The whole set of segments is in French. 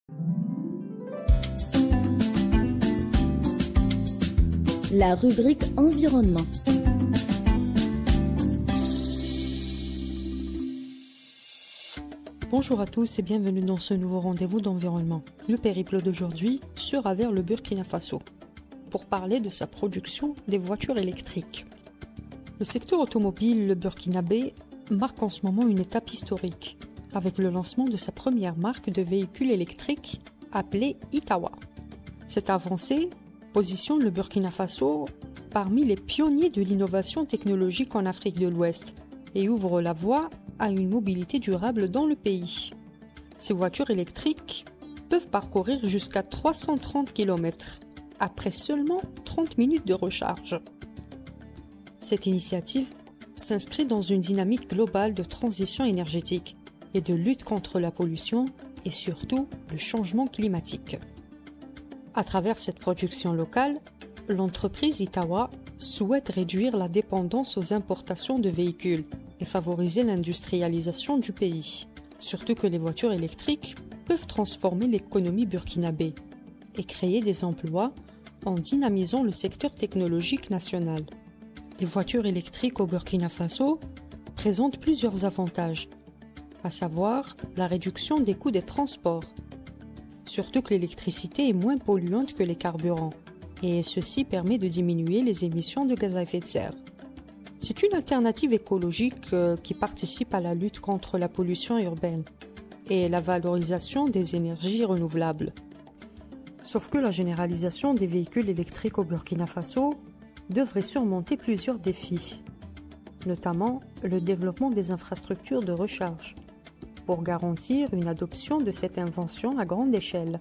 La rubrique environnement. Bonjour à tous et bienvenue dans ce nouveau rendez-vous d'environnement. Le périple d'aujourd'hui sera vers le Burkina Faso pour parler de sa production des voitures électriques. Le secteur automobile burkinabé marque en ce moment une étape historique avec le lancement de sa première marque de véhicules électriques appelée Itawa. Cette avancée positionne le Burkina Faso parmi les pionniers de l'innovation technologique en Afrique de l'Ouest et ouvre la voie à une mobilité durable dans le pays. Ces voitures électriques peuvent parcourir jusqu'à 330 km après seulement 30 minutes de recharge. Cette initiative s'inscrit dans une dynamique globale de transition énergétique et de lutte contre la pollution et surtout le changement climatique. À travers cette production locale, l'entreprise Itawa souhaite réduire la dépendance aux importations de véhicules et favoriser l'industrialisation du pays. Surtout que les voitures électriques peuvent transformer l'économie burkinabé et créer des emplois en dynamisant le secteur technologique national. Les voitures électriques au Burkina Faso présentent plusieurs avantages, à savoir la réduction des coûts des transports, surtout que l'électricité est moins polluante que les carburants, et ceci permet de diminuer les émissions de gaz à effet de serre. C'est une alternative écologique qui participe à la lutte contre la pollution urbaine et la valorisation des énergies renouvelables. Sauf que la généralisation des véhicules électriques au Burkina Faso devrait surmonter plusieurs défis, notamment le développement des infrastructures de recharge, pour garantir une adoption de cette invention à grande échelle.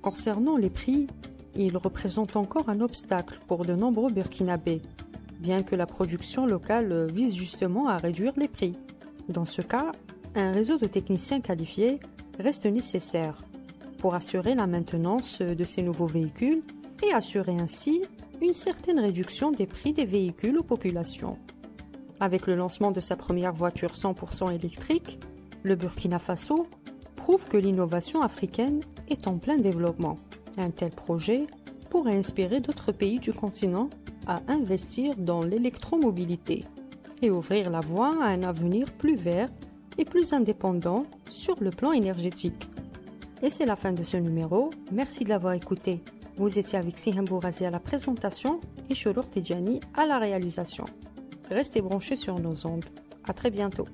Concernant les prix, ils représentent encore un obstacle pour de nombreux Burkinabés, bien que la production locale vise justement à réduire les prix. Dans ce cas, un réseau de techniciens qualifiés reste nécessaire pour assurer la maintenance de ces nouveaux véhicules et assurer ainsi une certaine réduction des prix des véhicules aux populations. Avec le lancement de sa première voiture 100% électrique, le Burkina Faso prouve que l'innovation africaine est en plein développement. Un tel projet pourrait inspirer d'autres pays du continent à investir dans l'électromobilité et ouvrir la voie à un avenir plus vert et plus indépendant sur le plan énergétique. Et c'est la fin de ce numéro. Merci de l'avoir écouté. Vous étiez avec Sihem Bourazi à la présentation et Chourour Tidjani à la réalisation. Restez branchés sur nos ondes. À très bientôt.